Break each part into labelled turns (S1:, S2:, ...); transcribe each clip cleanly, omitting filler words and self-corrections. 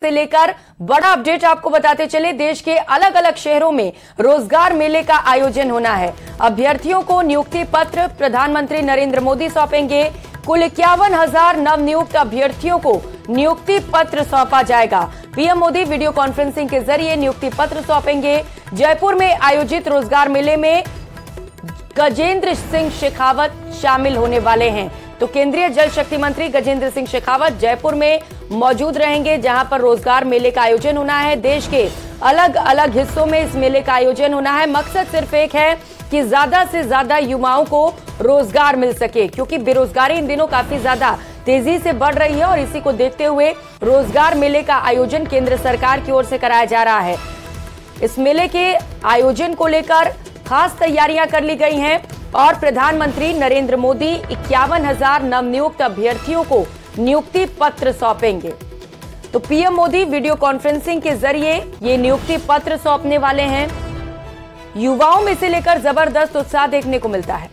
S1: से लेकर बड़ा अपडेट आपको बताते चले। देश के अलग अलग शहरों में रोजगार मेले का आयोजन होना है। अभ्यर्थियों को नियुक्ति पत्र प्रधानमंत्री नरेंद्र मोदी सौंपेंगे। कुल 51,000 नवनियुक्त अभ्यर्थियों को नियुक्ति पत्र सौंपा जाएगा। पीएम मोदी वीडियो कॉन्फ्रेंसिंग के जरिए नियुक्ति पत्र सौंपेंगे। जयपुर में आयोजित रोजगार मेले में गजेंद्र सिंह शेखावत शामिल होने वाले हैं। तो केंद्रीय जल शक्ति मंत्री गजेंद्र सिंह शेखावत जयपुर में मौजूद रहेंगे, जहां पर रोजगार मेले का आयोजन होना है। देश के अलग अलग हिस्सों में इस मेले का आयोजन होना है। मकसद सिर्फ एक है कि ज्यादा से ज्यादा युवाओं को रोजगार मिल सके, क्योंकि बेरोजगारी इन दिनों काफी ज्यादा तेजी से बढ़ रही है और इसी को देखते हुए रोजगार मेले का आयोजन केंद्र सरकार की ओर से कराया जा रहा है। इस मेले के आयोजन को लेकर खास तैयारियां कर ली गई हैं और प्रधानमंत्री नरेंद्र मोदी 51,000 नवनियुक्त अभ्यर्थियों को नियुक्ति पत्र सौंपेंगे। तो पीएम मोदी वीडियो कॉन्फ्रेंसिंग के जरिए ये नियुक्ति पत्र सौंपने वाले हैं। युवाओं में से लेकर जबरदस्त उत्साह देखने को मिलता है।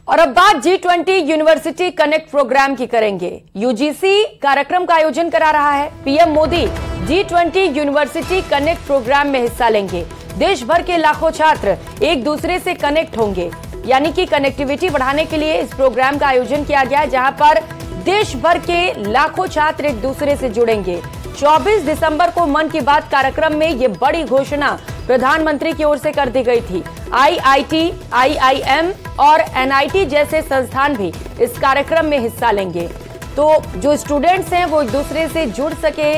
S1: और अब बात G20 यूनिवर्सिटी कनेक्ट प्रोग्राम की करेंगे। यूजीसी कार्यक्रम का आयोजन करा रहा है। PM Modi G20 university connect programme में हिस्सा लेंगे। देश भर के लाखों छात्र एक दूसरे से कनेक्ट होंगे, यानी कि कनेक्टिविटी बढ़ाने के लिए इस प्रोग्राम का आयोजन किया गया है, जहां पर देश भर के लाखों छात्र एक दूसरे से जुड़ेंगे। 24 दिसंबर को मन की बात कार्यक्रम में ये बड़ी घोषणा प्रधानमंत्री की ओर से कर दी गई थी। IIT, IIM और NIT जैसे संस्थान भी इस कार्यक्रम में हिस्सा लेंगे। तो जो स्टूडेंट्स हैं वो एक दूसरे से जुड़ सके,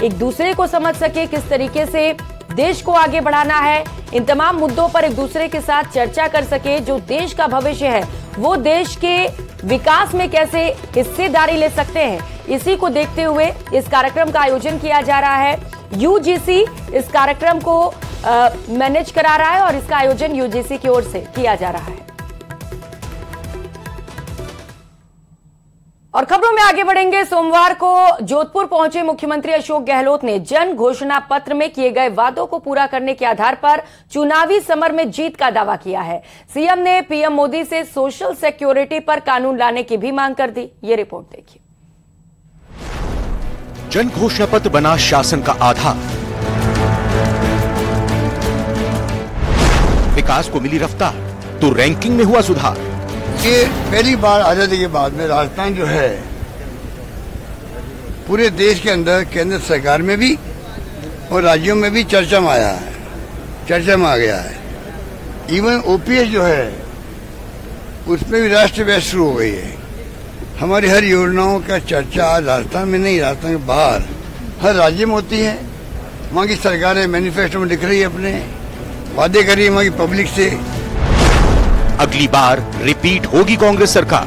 S1: एक दूसरे को समझ सके, किस तरीके से देश को आगे बढ़ाना है, इन तमाम मुद्दों पर एक दूसरे के साथ चर्चा कर सके। जो देश का भविष्य है वो देश के विकास में कैसे हिस्सेदारी ले सकते हैं, इसी को देखते हुए इस कार्यक्रम का आयोजन किया जा रहा है। यूजीसी इस कार्यक्रम को मैनेज करा रहा है और इसका आयोजन यूजीसी की ओर से किया जा रहा है। और खबरों में आगे बढ़ेंगे। सोमवार को जोधपुर पहुंचे मुख्यमंत्री अशोक गहलोत ने जन घोषणा पत्र में किए गए वादों को पूरा करने के आधार पर चुनावी समर में जीत का दावा किया है। सीएम ने पीएम मोदी से सोशल सिक्योरिटी पर कानून लाने की भी मांग कर दी। ये रिपोर्ट देखिए।
S2: जन घोषणा पत्र बना शासन का आधार, विकास को मिली रफ्तार तो रैंकिंग में हुआ सुधार।
S3: ये पहली बार आजादी के बाद में राजस्थान जो है पूरे देश के अंदर केंद्र सरकार में भी और राज्यों में भी चर्चा में आया है, चर्चा में आ गया है। इवन ओपीएस जो है उसमें भी राष्ट्रीय बहस शुरू हो गई है। हमारी हर योजनाओं का चर्चा राजस्थान में नहीं, राजस्थान के बाहर हर राज्य में होती है। वहाँ की सरकारें मैनिफेस्टो में लिख रही है, अपने वादे कर रही है वहाँ की पब्लिक से।
S2: अगली बार रिपीट होगी कांग्रेस सरकार।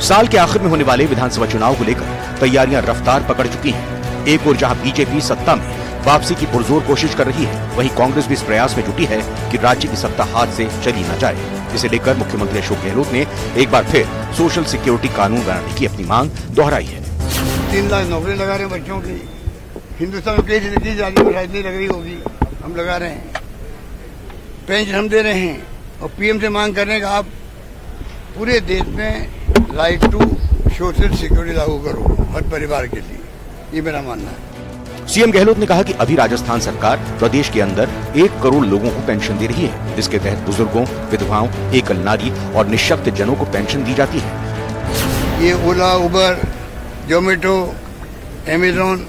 S2: साल के आखिर में होने वाले विधानसभा चुनाव को लेकर तैयारियां रफ्तार पकड़ चुकी हैं। एक ओर जहां बीजेपी सत्ता में वापसी की पुरजोर कोशिश कर रही है, वहीं कांग्रेस भी इस प्रयास में जुटी है कि राज्य की सत्ता हाथ से चली न जाए। इसे लेकर मुख्यमंत्री अशोक गहलोत ने एक बार फिर सोशल सिक्योरिटी कानून बनाने की अपनी मांग दोहराई है।
S3: 3 लाख नौकरी लगा रहे हैं बच्चों की। हिंदुस्तान में कई चीज आदमी को शायद नहीं लग रही होगी, हम लगा रहे हैं। पेंशन हम दे रहे हैं और पीएम से मांग कर रहे हैं कि आप पूरे देश में राइट टू सोशल सिक्योरिटी लागू करो हर परिवार के लिए। ये मेरा मानना है।
S2: सीएम गहलोत ने कहा कि अभी राजस्थान सरकार प्रदेश के अंदर 1 करोड़ लोगों को पेंशन दे रही है, जिसके तहत बुजुर्गों, विधवाओं, एकल नारी और निःशक्त जनों को पेंशन दी जाती है।
S3: ये ओला, उबर, जोमेटो, अमेजोन,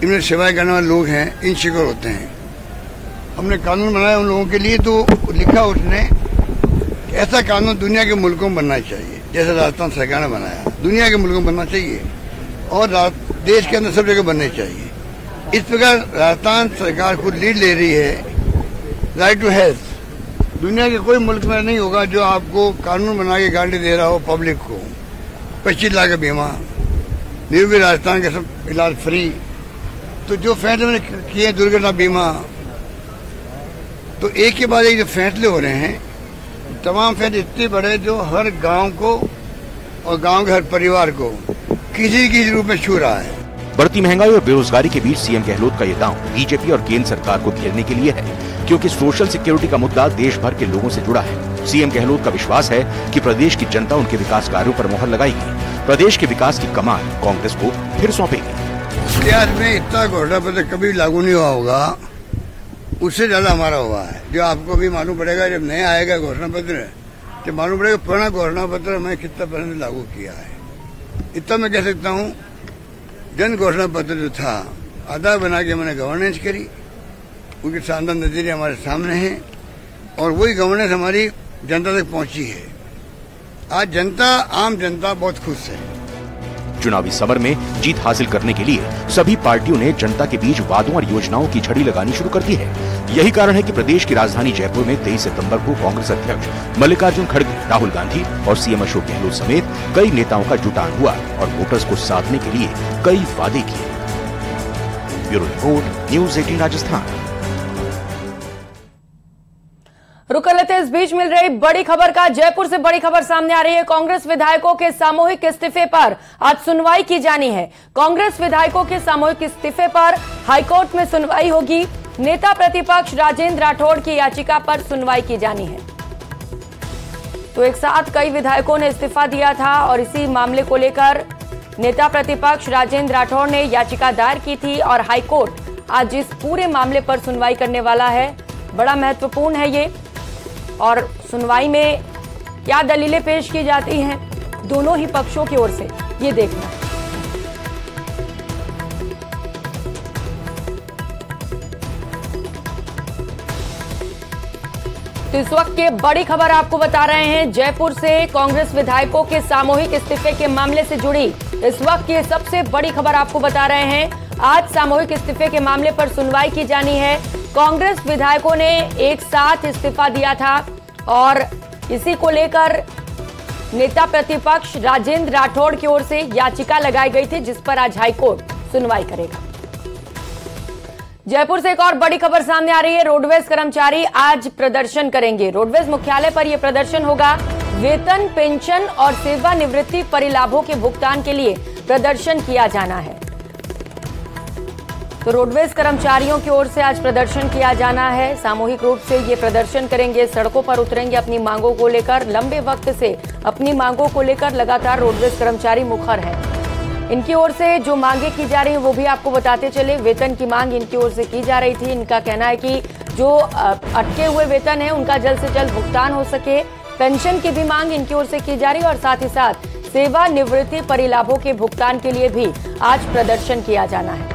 S3: इनमें सेवाएं करने वाले लोग हैं, इनसिक्योर होते हैं। हमने कानून बनाया उन लोगों के लिए, तो लिखा उसने ऐसा कानून दुनिया के मुल्कों में बनना चाहिए, जैसे राजस्थान सरकार ने बनाया। दुनिया के मुल्कों में बनना चाहिए और देश के अंदर सब जगह बनने चाहिए। इस प्रकार राजस्थान सरकार खुद लीड ले रही है। राइट टू हेल्थ दुनिया के कोई मुल्क में नहीं होगा जो आपको कानून बना के गारंटी दे रहा हो पब्लिक को। 25 लाख का बीमा, निरोगी राजस्थान का सब इलाज फ्री। तो जो फैसले मैंने किए, दुर्घटना बीमा, तो एक के बाद एक जो फैसले हो रहे हैं, तमाम फैसले इतने बड़े जो हर गांव को और गांव के हर परिवार को किसी किसी रूप में छू रहा है।
S2: बढ़ती महंगाई और बेरोजगारी के बीच सीएम गहलोत का ये दांव बीजेपी और केंद्र सरकार को घेरने के लिए है, क्योंकि सोशल सिक्योरिटी का मुद्दा देश भर के लोगों से जुड़ा है। सीएम गहलोत का विश्वास है कि प्रदेश की जनता उनके विकास कार्यों पर मुहर लगाएगी। प्रदेश के विकास की कमान कांग्रेस को फिर सौंपेगी।
S3: इतिहास में इतना घोषणा पत्र कभी लागू नहीं हुआ होगा, उससे ज्यादा हमारा हुआ है। जो आपको भी मालूम पड़ेगा, जब नया आएगा घोषणा पत्र तो मालूम पड़ेगा पुराना घोषणा पत्र हमें कितना परसेंट लागू किया है। इतना मैं कह सकता हूँ, जन घोषणा पत्र जो था आधार बना के मैंने गवर्नेंस करी, उनके शानदार नतीजे हमारे सामने हैं और वही गवर्नेंस हमारी जनता तक पहुंची है। आज जनता, आम जनता बहुत खुश है।
S2: चुनावी समर में जीत हासिल करने के लिए सभी पार्टियों ने जनता के बीच वादों और योजनाओं की झड़ी लगानी शुरू कर दी है। यही कारण है कि प्रदेश की राजधानी जयपुर में 23 सितंबर को कांग्रेस अध्यक्ष मल्लिकार्जुन खड़गे, राहुल गांधी और सीएम अशोक गहलोत समेत कई नेताओं का जुटान हुआ और वोटर्स को साधने के लिए कई वादे किए। Bureau report, news 18 Rajasthan.
S1: रुक कर लेते हैं इस बीच मिल रही बड़ी खबर का। जयपुर से बड़ी खबर सामने आ रही है। कांग्रेस विधायकों के सामूहिक इस्तीफे पर आज सुनवाई की जानी है। कांग्रेस विधायकों के सामूहिक इस्तीफे पर हाईकोर्ट में सुनवाई होगी। नेता प्रतिपक्ष राजेंद्र राठौड़ की याचिका पर सुनवाई की जानी है। तो एक साथ कई विधायकों ने इस्तीफा दिया था और इसी मामले को लेकर नेता प्रतिपक्ष राजेंद्र राठौड़ ने याचिका दायर की थी और हाईकोर्ट आज इस पूरे मामले पर सुनवाई करने वाला है। बड़ा महत्वपूर्ण है ये, और सुनवाई में क्या दलीलें पेश की जाती हैं दोनों ही पक्षों की ओर से, ये देखना है। तो इस वक्त की बड़ी खबर आपको बता रहे हैं जयपुर से। कांग्रेस विधायकों के सामूहिक इस्तीफे के मामले से जुड़ी इस वक्त की सबसे बड़ी खबर आपको बता रहे हैं। आज सामूहिक इस्तीफे के मामले पर सुनवाई की जानी है। कांग्रेस विधायकों ने एक साथ इस्तीफा दिया था और इसी को लेकर नेता प्रतिपक्ष राजेंद्र राठौड़ की ओर से याचिका लगाई गई थी, जिस पर आज हाईकोर्ट सुनवाई करेगा। जयपुर से एक और बड़ी खबर सामने आ रही है। रोडवेज कर्मचारी आज प्रदर्शन करेंगे। रोडवेज मुख्यालय पर यह प्रदर्शन होगा। वेतन, पेंशन और सेवानिवृत्ति परिलाभों के भुगतान के लिए प्रदर्शन किया जाना है। तो रोडवेज कर्मचारियों की ओर से आज प्रदर्शन किया जाना है। सामूहिक रूप से ये प्रदर्शन करेंगे, सड़कों पर उतरेंगे अपनी मांगों को लेकर। लंबे वक्त से अपनी मांगों को लेकर लगातार रोडवेज कर्मचारी मुखर हैं। इनकी ओर से जो मांगे की जा रही है वो भी आपको बताते चले। वेतन की मांग इनकी ओर से की जा रही थी। इनका कहना है कि जो अटके हुए वेतन है उनका जल्द से जल्द भुगतान हो सके। पेंशन की भी मांग इनकी ओर से की जा रही है और साथ ही साथ सेवानिवृत्ति परिलाभों के भुगतान के लिए भी आज प्रदर्शन किया जाना है।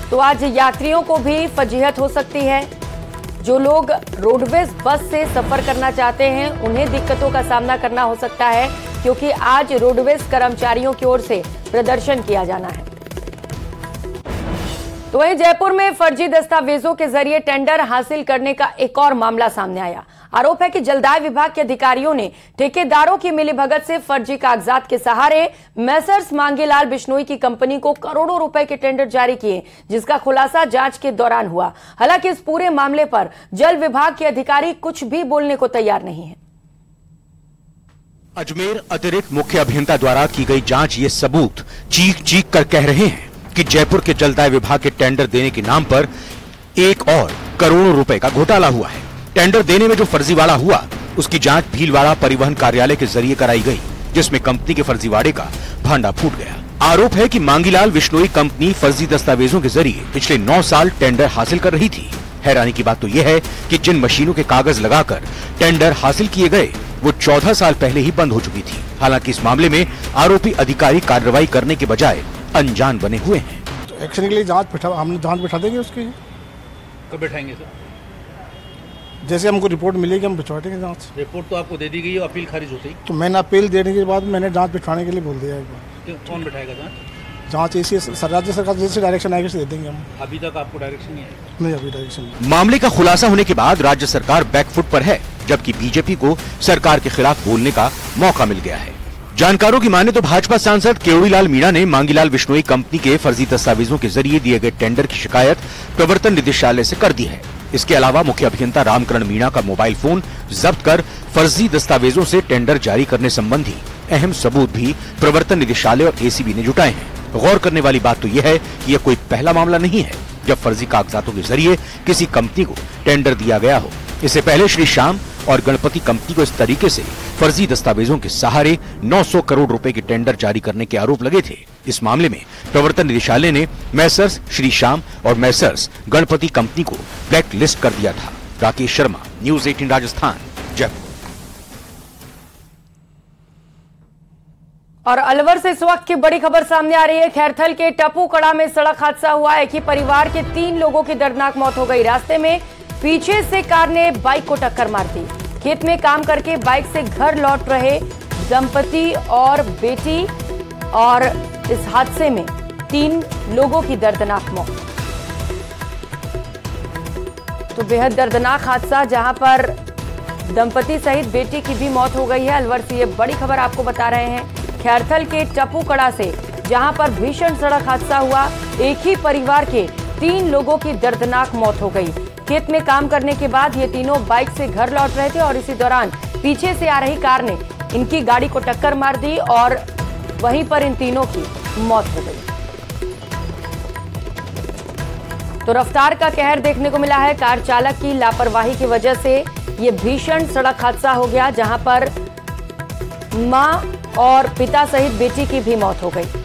S1: तो आज यात्रियों को भी फजीहत हो सकती है। जो लोग रोडवेज बस से सफर करना चाहते हैं उन्हें दिक्कतों का सामना करना हो सकता है, क्योंकि आज रोडवेज कर्मचारियों की ओर से प्रदर्शन किया जाना है। तो वहीं जयपुर में फर्जी दस्तावेजों के जरिए टेंडर हासिल करने का एक और मामला सामने आया। आरोप है कि जलदाय विभाग के अधिकारियों ने ठेकेदारों की मिलीभगत से फर्जी कागजात के सहारे मैसर्स मांगेलाल बिश्नोई की कंपनी को करोड़ों रुपए के टेंडर जारी किए, जिसका खुलासा जांच के दौरान हुआ। हालांकि इस पूरे मामले पर जल विभाग के अधिकारी कुछ भी बोलने को तैयार नहीं है।
S2: अजमेर अतिरिक्त मुख्य अभियंता द्वारा की गई जांच ये सबूत चीख चीख कर कह रहे हैं कि जयपुर के जलदाय विभाग के टेंडर देने के नाम पर एक और करोड़ों रुपए का घोटाला हुआ है। टेंडर देने में जो फर्जीवाड़ा हुआ उसकी जांच भीलवाड़ा परिवहन कार्यालय के जरिए कराई गई, जिसमें कंपनी के फर्जीवाड़े का भांडा फूट गया। आरोप है कि मांगीलाल बिश्नोई कंपनी फर्जी दस्तावेजों के जरिए पिछले 9 साल टेंडर हासिल कर रही थी। हैरानी की बात तो यह है कि जिन मशीनों के कागज लगाकर टेंडर हासिल किए गए वो 14 साल पहले ही बंद हो चुकी थी। हालांकि इस मामले में आरोपी अधिकारी कार्रवाई करने के बजाय अनजान बने हुए हैं।
S4: तो एक्शन के लिए हमने जांच बैठा देंगे उसकी।
S5: कब बैठाएंगे सर?
S4: जैसे हमको रिपोर्ट मिलेगी हम बिठवा देंगे जांच।
S5: रिपोर्ट तो आपको दे दी गई है, अपील खारिज होती है।
S4: तो मैंने अपील देने के बाद मैंने जांच बिठवाने के लिए बोल दिया है।
S5: कौन बैठाएगा जांच?
S4: जांच ऐसी राज्य सरकार जैसे डायरेक्शन आएगा दे देंगे हम।
S5: अभी तक आपको डायरेक्शन नहीं है?
S4: नहीं, अभी डायरेक्शन नहीं।
S2: मामले का खुलासा होने के बाद राज्य सरकार बैकफुट पर है, जबकि बीजेपी को सरकार के खिलाफ बोलने का मौका मिल गया है। जानकारों की माने तो भाजपा सांसद केवड़ीलाल मीणा ने मांगीलाल बिश्नोई कंपनी के फर्जी दस्तावेजों के जरिए दिए गए टेंडर की शिकायत प्रवर्तन निदेशालय से कर दी है। इसके अलावा मुख्य अभियंता रामकरण मीणा का मोबाइल फोन जब्त कर फर्जी दस्तावेजों से टेंडर जारी करने संबंधी अहम सबूत भी प्रवर्तन निदेशालय और एसीबी ने जुटाए हैं। गौर करने वाली बात तो यह है कि यह कोई पहला मामला नहीं है। जब फर्जी कागजातों के जरिए किसी कंपनी को टेंडर दिया गया हो। इससे पहले श्री श्याम और गणपति कंपनी को इस तरीके से फर्जी दस्तावेजों के सहारे 900 करोड़ रुपए के टेंडर जारी करने के आरोप लगे थे। इस मामले में प्रवर्तन निदेशालय ने मैसर्स श्री श्याम और मैसर्स गणपति कंपनी को ब्लैक लिस्ट कर दिया था। राकेश शर्मा, न्यूज 18 राजस्थान, जयपुर।
S1: और अलवर से इस वक्त की बड़ी खबर सामने आ रही है। खैरथल के टपूकड़ा में सड़क हादसा हुआ। एक ही परिवार के 3 लोगों की दर्दनाक मौत हो गई। रास्ते में पीछे से कार ने बाइक को टक्कर मार दी। खेत में काम करके बाइक से घर लौट रहे दंपति और बेटी, और इस हादसे में 3 लोगों की दर्दनाक मौत। तो बेहद दर्दनाक हादसा, जहां पर दंपति सहित बेटी की भी मौत हो गई है। अलवर से ये बड़ी खबर आपको बता रहे हैं। खैरथल के टपूकड़ा से जहां पर भीषण सड़क हादसा हुआ, एक ही परिवार के 3 लोगों की दर्दनाक मौत हो गई। खेत में काम करने के बाद ये तीनों बाइक से घर लौट रहे थे और इसी दौरान पीछे से आ रही कार ने इनकी गाड़ी को टक्कर मार दी और वहीं पर इन तीनों की मौत हो गई। तो रफ्तार का कहर देखने को मिला है। कार चालक की लापरवाही की वजह से ये भीषण सड़क हादसा हो गया, जहां पर मां और पिता सहित बेटी की भी मौत हो गई।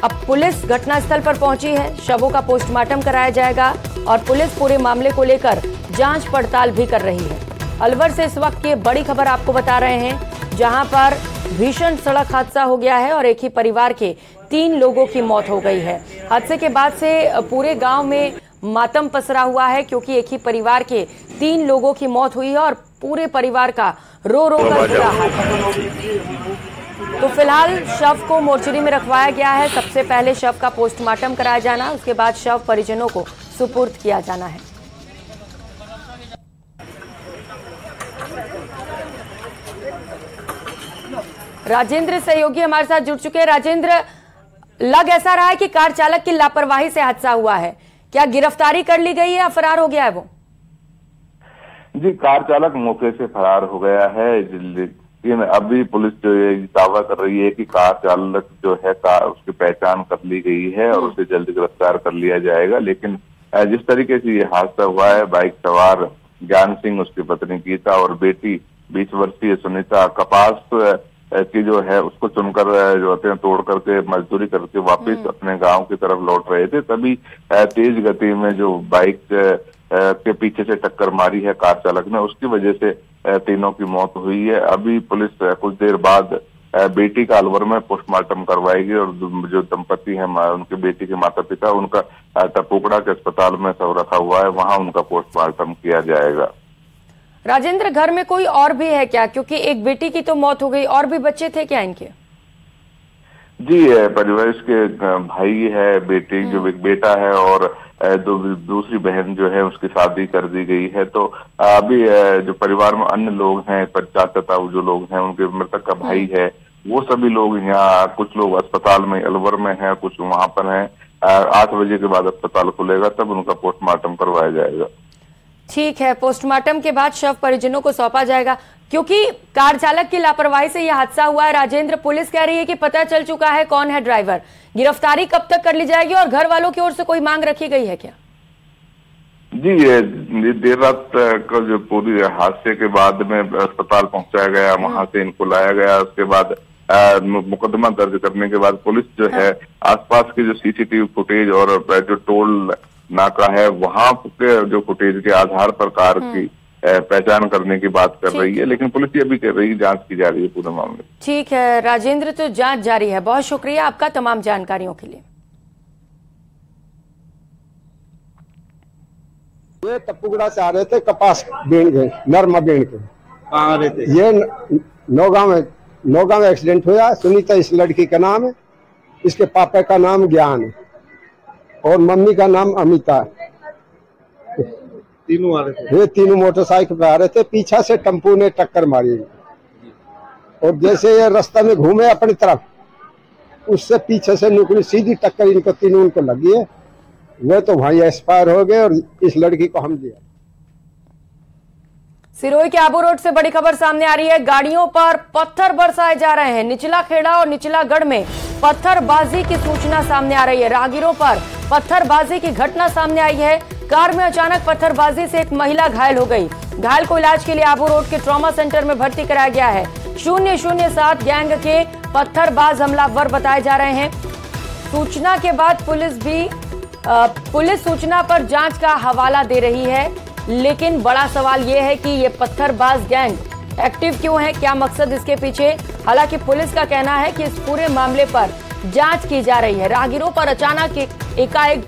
S1: अब पुलिस घटनास्थल पर पहुंची है। शवों का पोस्टमार्टम कराया जाएगा और पुलिस पूरे मामले को लेकर जांच पड़ताल भी कर रही है। अलवर से इस वक्त की बड़ी खबर आपको बता रहे हैं, जहां पर भीषण सड़क हादसा हो गया है और एक ही परिवार के 3 लोगों की मौत हो गई है। हादसे के बाद से पूरे गांव में मातम पसरा हुआ है, क्योंकि एक ही परिवार के 3 लोगों की मौत हुई है और पूरे परिवार का रो रो कर बुरा हाल है। तो फिलहाल शव को मोर्चरी में रखवाया गया है। सबसे पहले शव का पोस्टमार्टम कराया जाना, उसके बाद शव परिजनों को सुपुर्द किया जाना है। राजेंद्र सहयोगी हमारे साथ जुड़ चुके हैं। राजेंद्र, लग ऐसा रहा है कि कार चालक की लापरवाही से हादसा हुआ है। क्या गिरफ्तारी कर ली गई है या फरार हो गया है वो?
S6: जी, कार चालक मौके से फरार हो गया है, लेकिन अभी पुलिस जो ये दावा कर रही है कि कार चालक जो है उसकी पहचान कर ली गई है और उसे जल्द गिरफ्तार कर लिया जाएगा। लेकिन जिस तरीके से ये हादसा हुआ है, बाइक सवार ज्ञान सिंह, उसकी पत्नी गीता और बेटी 20 वर्षीय सुनीता कपास की जो है उसको चुनकर जो होते हैं तोड़ करके मजदूरी करके वापस अपने गांव की तरफ लौट रहे थे। तभी तेज गति में जो बाइक के पीछे से टक्कर मारी है कार चालक ने, उसकी वजह से तीनों की मौत हुई है। अभी पुलिस कुछ देर बाद बेटी का अलवर में पोस्टमार्टम करवाएगी और जो दंपति हैं, उनकी बेटी के माता पिता, उनका टपूकड़ा के अस्पताल में शव रखा हुआ है, वहां उनका पोस्टमार्टम किया जाएगा।
S1: राजेंद्र, घर में कोई और भी है क्या? क्योंकि एक बेटी की तो मौत हो गई, और भी बच्चे थे क्या इनके?
S6: जी, परिवार के भाई है, बेटी जो एक बेटा है और दूसरी बहन जो है उसकी शादी कर दी गई है। तो अभी जो परिवार में अन्य लोग हैं, चाचा जो लोग हैं, उनके मृतक का भाई है, वो सभी लोग यहाँ, कुछ लोग अस्पताल में अलवर में हैं, कुछ वहां पर हैं। 8 बजे के बाद अस्पताल खुलेगा, तब उनका पोस्टमार्टम करवाया जाएगा।
S1: ठीक है, पोस्टमार्टम के बाद शव परिजनों को सौंपा जाएगा। क्योंकि कार चालक की लापरवाही से यह हादसा हुआ है, राजेंद्र, पुलिस कह रही है कि पता चल चुका है कौन है ड्राइवर। गिरफ्तारी कब तक कर ली जाएगी और घर वालों की ओर से कोई मांग रखी गई है क्या?
S6: जी, देर रात का जो पूरी हादसे के बाद में अस्पताल पहुंचाया गया, वहां से इनको लाया गया। उसके बाद मुकदमा दर्ज करने के बाद पुलिस जो है आसपास के जो सीसीटीवी फुटेज और जो टोल नाका है, वहां के जो फुटेज के आधार पर कार की पहचान करने की बात कर रही है। लेकिन पुलिस ये भी कह रही है जांच की जा रही है पूरे मामले। ठीक
S1: है राजेंद्र, तो जांच जारी है। बहुत शुक्रिया आपका तमाम जानकारियों के लिए।
S7: ये टपूकड़ा से आ रहे थे कपास बीन के, नरमा बीन के।
S5: कहाँ आ रहे थे?
S7: ये नौगांव में एक्सीडेंट हुआ। सुनीता इस लड़की का नाम है, इसके पापा का नाम ज्ञान है और मम्मी का नाम अमिता है।
S5: तीनों आ रहे थे?
S7: ये तीनों मोटरसाइकिल पे आ रहे थे, पीछा से टेम्पू ने टक्कर मारी और जैसे ये रास्ता में घूमे अपनी तरफ, उससे पीछे से निकली सीधी टक्कर, इनको तीनों उनको लगी है। वे तो वहीं एक्सपायर हो गए और इस लड़की को हम दिया।
S1: सिरोही के आबू रोड से बड़ी खबर सामने आ रही है। गाड़ियों पर पत्थर बरसाए जा रहे हैं। निचला खेड़ा और निचला गढ़ में पत्थरबाजी की सूचना सामने आ रही है। राहगीरों पर पत्थरबाजी की घटना सामने आई है। कार में अचानक पत्थरबाजी से एक महिला घायल हो गई। घायल को इलाज के लिए आबू रोड के ट्रॉमा सेंटर में भर्ती कराया गया है। 007 गैंग के पत्थरबाज हमलावर बताए जा रहे हैं। सूचना के बाद पुलिस सूचना पर जांच का हवाला दे रही है, लेकिन बड़ा सवाल यह है कि ये पत्थरबाज गैंग एक्टिव क्यों है, क्या मकसद इसके पीछे। हालांकि पुलिस का कहना है कि इस पूरे मामले पर जांच की जा रही है। राहगीरों पर अचानक एकाएक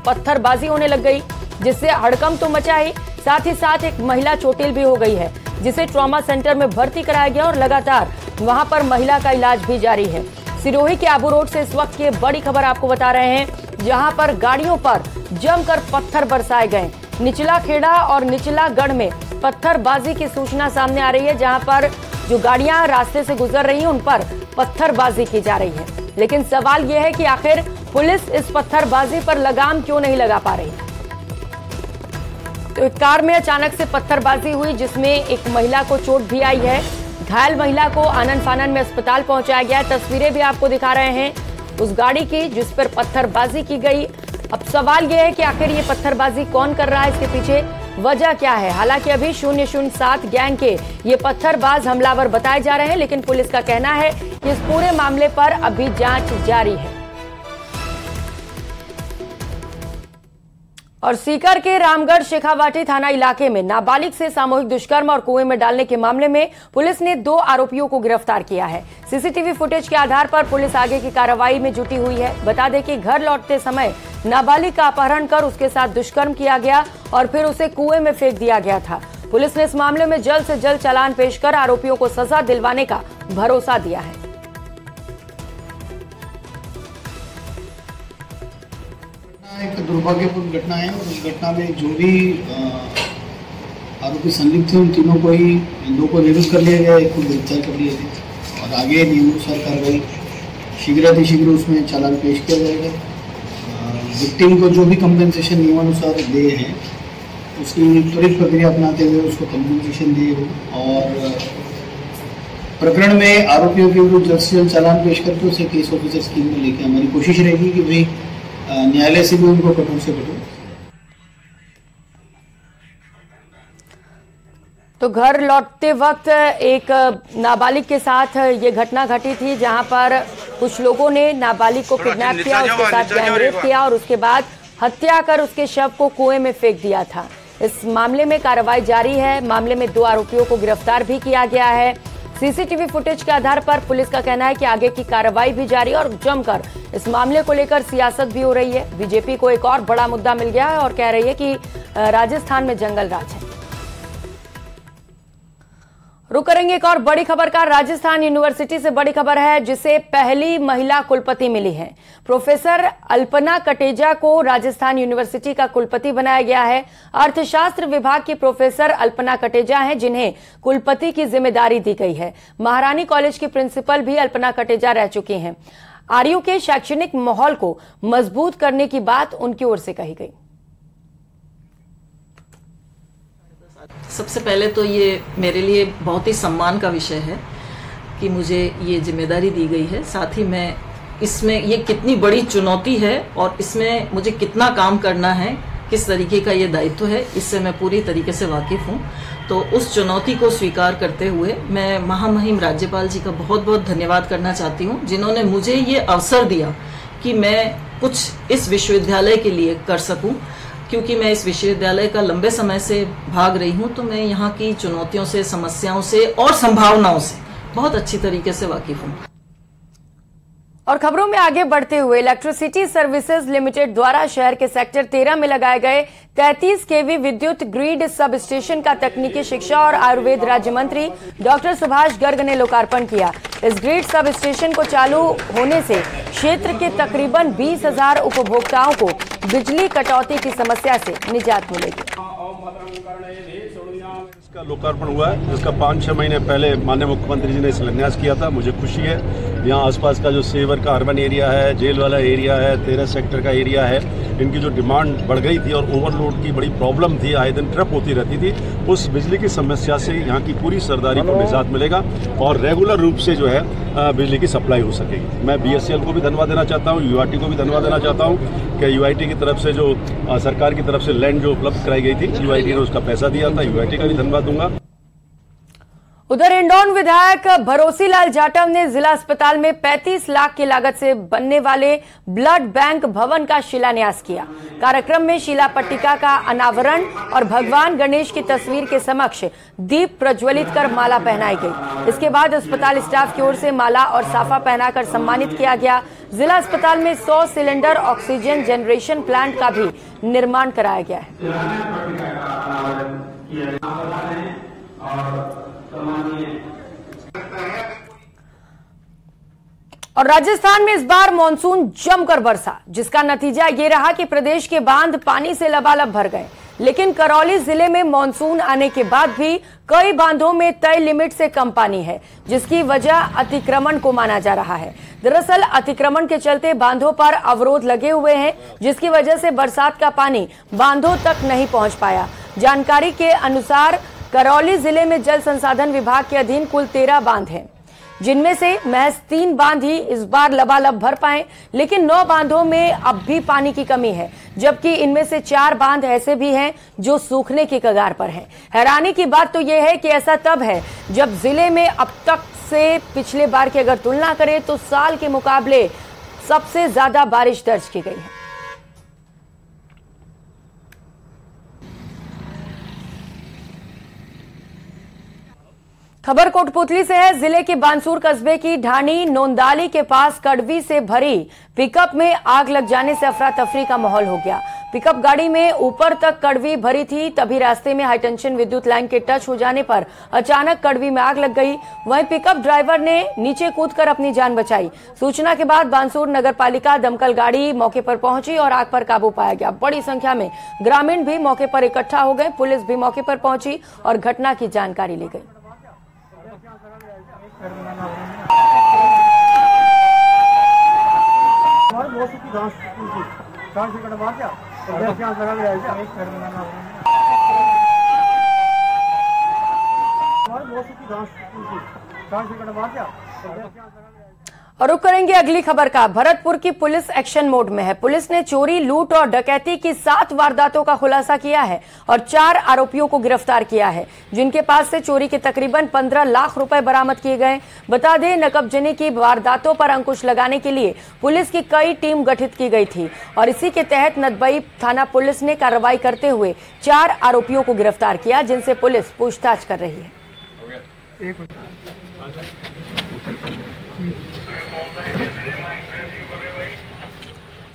S1: पत्थरबाजी होने लग गई, जिससे हड़कंप तो मचा ही, साथ ही साथ एक महिला चोटिल भी हो गई है, जिसे ट्रॉमा सेंटर में भर्ती कराया गया और लगातार वहां पर महिला का इलाज भी जारी है। सिरोही के आबू रोड से इस वक्त की बड़ी खबर आपको बता रहे हैं, जहां पर गाड़ियों पर जमकर पत्थर बरसाए गए। निचला खेड़ा और निचला गढ़ में पत्थरबाजी की सूचना सामने आ रही है, जहां पर जो गाड़ियां रास्ते से गुजर रही हैं उन पर पत्थरबाजी की जा रही है। लेकिन सवाल यह है कि आखिर पुलिस इस पत्थरबाजी पर लगाम क्यों नहीं लगा पा रही। तो एक कार में अचानक से पत्थरबाजी हुई, जिसमें एक महिला को चोट भी आई है। घायल महिला को आनन फानन में अस्पताल पहुंचाया गया। तस्वीरें भी आपको दिखा रहे हैं उस गाड़ी की जिस पर पत्थरबाजी की गई। अब सवाल यह है कि आखिर ये पत्थरबाजी कौन कर रहा है, इसके पीछे वजह क्या है। हालांकि अभी 007 गैंग के ये पत्थरबाज हमलावर बताए जा रहे हैं, लेकिन पुलिस का कहना है कि इस पूरे मामले पर अभी जांच जारी है। और सीकर के रामगढ़ शेखावाटी थाना इलाके में नाबालिग से सामूहिक दुष्कर्म और कुएं में डालने के मामले में पुलिस ने 2 आरोपियों को गिरफ्तार किया है। सीसीटीवी फुटेज के आधार पर पुलिस आगे की कार्रवाई में जुटी हुई है। बता दें कि घर लौटते समय नाबालिग का अपहरण कर उसके साथ दुष्कर्म किया गया और फिर उसे कुएं में फेंक दिया गया था। पुलिस ने इस मामले में जल्द से जल्द चालान पेश कर आरोपियों को सजा दिलवाने का भरोसा दिया है।
S8: एक दुर्भाग्यपूर्ण घटना है और उस घटना में जो भी आरोपी संलिप्त थे उन तीनों को ही, इन 2 को निरुद्ध कर लिया गया, एक को गिरफ्तार कर लिया गया और आगे नियमानुसार कार्रवाई शीघ्र उसमें चालान पेश किया जाएगा। विक्टिम को जो भी कंपेंसेशन नियमानुसार दे हैं उसकी त्वरित प्रक्रिया अपनाते हुए उसको कंपेंसेशन दिए हो और प्रकरण में आरोपियों के विरुद्ध जल्द से जल्द चालान पेश करके उसे केस ऑफिसर स्कीम में लेके हमारी कोशिश रहेगी कि भाई न्यायालय से भी उनको कठोर से कठोर।
S1: तो घर लौटते वक्त एक नाबालिग के साथ ये घटना घटी थी, जहां पर कुछ लोगों ने नाबालिग को किडनैप किया, उसके साथ गैंगरेप किया और उसके बाद हत्या कर उसके शव को कुएं में फेंक दिया था। इस मामले में कार्रवाई जारी है। मामले में 2 आरोपियों को गिरफ्तार भी किया गया है। सीसीटीवी फुटेज के आधार पर पुलिस का कहना है कि आगे की कार्रवाई भी जारी है और जमकर इस मामले को लेकर सियासत भी हो रही है। बीजेपी को एक और बड़ा मुद्दा मिल गया है और कह रही है कि राजस्थान में जंगल राज है। रुक करेंगे एक और बड़ी खबर का। राजस्थान यूनिवर्सिटी से बड़ी खबर है, जिसे पहली महिला कुलपति मिली है। प्रोफेसर अल्पना कटेजा को राजस्थान यूनिवर्सिटी का कुलपति बनाया गया है। अर्थशास्त्र विभाग की प्रोफेसर अल्पना कटेजा हैं, जिन्हें कुलपति की जिम्मेदारी दी गई है। महारानी कॉलेज की प्रिंसिपल भी अल्पना कटेजा रह चुकी हैं। आरयू के शैक्षणिक माहौल को मजबूत करने की बात उनकी ओर से कही गई।
S9: सबसे पहले तो ये मेरे लिए बहुत ही सम्मान का विषय है कि मुझे ये जिम्मेदारी दी गई है। साथ ही मैं इसमें ये कितनी बड़ी चुनौती है और इसमें मुझे कितना काम करना है, किस तरीके का ये दायित्व है, इससे मैं पूरी तरीके से वाकिफ हूँ। तो उस चुनौती को स्वीकार करते हुए मैं महामहिम राज्यपाल जी का बहुत बहुत धन्यवाद करना चाहती हूँ, जिन्होंने मुझे ये अवसर दिया कि मैं कुछ इस विश्वविद्यालय के लिए कर सकूँ। क्योंकि मैं इस विश्वविद्यालय का लंबे समय से भाग रही हूँ, तो मैं यहाँ की चुनौतियों से, समस्याओं से और संभावनाओं से बहुत अच्छी तरीके से वाकिफ हूँ।
S1: और खबरों में आगे बढ़ते हुए इलेक्ट्रिसिटी सर्विसेज लिमिटेड द्वारा शहर के सेक्टर 13 में लगाए गए 33 केवी विद्युत ग्रिड सब स्टेशन का तकनीकी शिक्षा और आयुर्वेद राज्य मंत्री डॉक्टर सुभाष गर्ग ने लोकार्पण किया। इस ग्रिड सब स्टेशन को चालू होने से क्षेत्र के तकरीबन 20,000 उपभोक्ताओं को बिजली कटौती की समस्या से निजात मिलेगी।
S10: इसका लोकार्पण हुआ है, जिसका 5-6 महीने पहले माननीय मुख्यमंत्री जी ने शिलान्यास किया था। मुझे खुशी है यहाँ आसपास का जो सेवर का अर्बन एरिया है, जेल वाला एरिया है, 13 सेक्टर का एरिया है, इनकी जो डिमांड बढ़ गई थी और ओवरलोड की बड़ी प्रॉब्लम थी, आए दिन ट्रिप होती रहती थी, उस बिजली की समस्या से यहाँ की पूरी सरदारी को निजात मिलेगा और रेगुलर रूप से जो है बिजली की सप्लाई हो सकेगी। मैं BSEL को भी धन्यवाद देना चाहता हूँ, UIT को भी धन्यवाद देना चाहता हूँ कि UIT की तरफ से जो सरकार की तरफ से लैंड जो उपलब्ध कराई गई थी, UIT ने उसका पैसा दिया था, UIT का भी धन्यवाद दूंगा।
S1: उधर हिंडौन विधायक भरोसी लाल जाटव ने जिला अस्पताल में 35 लाख की लागत से बनने वाले ब्लड बैंक भवन का शिलान्यास किया। कार्यक्रम में शिला पट्टिका का अनावरण और भगवान गणेश की तस्वीर के समक्ष दीप प्रज्वलित कर माला पहनाई गई। इसके बाद अस्पताल स्टाफ की ओर से माला और साफा पहनाकर सम्मानित किया गया। जिला अस्पताल में 100 सिलेंडर ऑक्सीजन जनरेशन प्लांट का भी निर्माण कराया गया है। और राजस्थान में इस बार मानसून जमकर बरसा, जिसका नतीजा ये रहा कि प्रदेश के बांध पानी से लबालब भर गए। लेकिन करौली जिले में मानसून आने के बाद भी कई बांधों में तय लिमिट से कम पानी है, जिसकी वजह अतिक्रमण को माना जा रहा है। दरअसल अतिक्रमण के चलते बांधों पर अवरोध लगे हुए हैं, जिसकी वजह से बरसात का पानी बांधों तक नहीं पहुंच पाया। जानकारी के अनुसार करौली जिले में जल संसाधन विभाग के अधीन कुल 13 बांध हैं, जिनमें से महज 3 बांध ही इस बार लबालब भर पाए। लेकिन 9 बांधों में अब भी पानी की कमी है, जबकि इनमें से 4 बांध ऐसे भी हैं जो सूखने की कगार पर हैं। हैरानी की बात तो यह है कि ऐसा तब है जब जिले में अब तक से पिछले बार की अगर तुलना करें तो साल के मुकाबले सबसे ज्यादा बारिश दर्ज की गई है। खबर कोटपुतली से है। जिले के बानसूर कस्बे की ढाणी नोंदाली के पास कड़वी से भरी पिकअप में आग लग जाने से अफरा तफरी का माहौल हो गया। पिकअप गाड़ी में ऊपर तक कड़वी भरी थी, तभी रास्ते में हाईटेंशन विद्युत लाइन के टच हो जाने पर अचानक कड़वी में आग लग गई। वहीं पिकअप ड्राइवर ने नीचे कूदकर अपनी जान बचाई। सूचना के बाद बानसूर नगर पालिका दमकल गाड़ी मौके पर पहुंची और आग पर काबू पाया गया। बड़ी संख्या में ग्रामीण भी मौके पर इकट्ठा हो गए। पुलिस भी मौके पर पहुंची और घटना की जानकारी ली गई। और रुक करेंगे अगली खबर का। भरतपुर की पुलिस एक्शन मोड में है। पुलिस ने चोरी, लूट और डकैती की 7 वारदातों का खुलासा किया है और 4 आरोपियों को गिरफ्तार किया है, जिनके पास से चोरी के तकरीबन 15 लाख रुपए बरामद किए गए। बता दें, नकबजनी की वारदातों पर अंकुश लगाने के लिए पुलिस की कई टीम गठित की गई थी और इसी के तहत नदबई थाना पुलिस ने कार्रवाई करते हुए 4 आरोपियों को गिरफ्तार किया, जिनसे पुलिस पूछताछ कर रही है।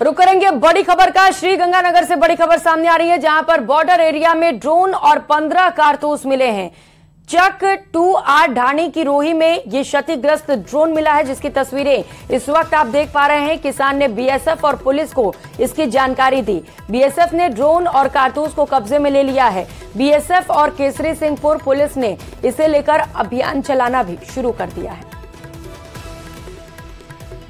S1: रुक करेंगे बड़ी खबर का। श्रीगंगानगर से बड़ी खबर सामने आ रही है, जहां पर बॉर्डर एरिया में ड्रोन और 15 कारतूस मिले हैं। चक 2-8 ढाणी की रोही में ये क्षतिग्रस्त ड्रोन मिला है, जिसकी तस्वीरें इस वक्त आप देख पा रहे हैं। किसान ने BSF और पुलिस को इसकी जानकारी दी। BSF ने ड्रोन और कारतूस को कब्जे में ले लिया है। BSF और केसरी सिंहपुर पुलिस ने इसे लेकर अभियान चलाना भी शुरू कर दिया है।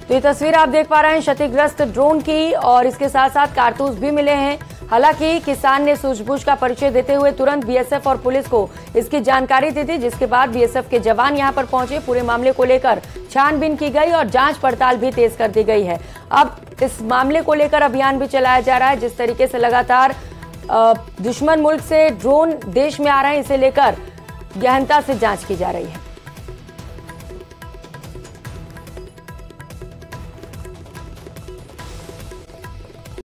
S1: तो ये तस्वीर आप देख पा रहे हैं क्षतिग्रस्त ड्रोन की, और इसके साथ साथ कारतूस भी मिले हैं। हालांकि किसान ने सूझबूझ का परिचय देते हुए तुरंत BSF और पुलिस को इसकी जानकारी दी थी, जिसके बाद BSF के जवान यहां पर पहुंचे। पूरे मामले को लेकर छानबीन की गई और जांच पड़ताल भी तेज कर दी गई है। अब इस मामले को लेकर अभियान भी चलाया जा रहा है। जिस तरीके से लगातार दुश्मन मुल्क से ड्रोन देश में आ रहे हैं, इसे लेकर गहनता से जांच की जा रही है।